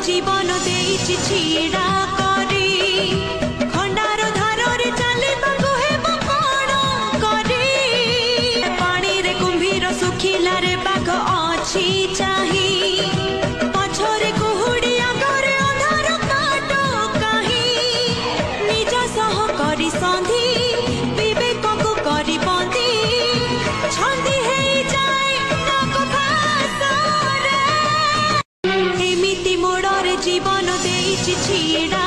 जीवन देइछि छीड़ा करी खंडार धार चलबाकू हेबो कोन करी पानी रे कुंभीर सुखिला रे बाघ अछि चाही पछरे कुहुडी आगरे अंधार काटो काही निज सह करी संधि विवेक को करी बंदी छंदी हे जाए नाक भासरे एमिति मोड़रे जीवन देइछि छीड़ा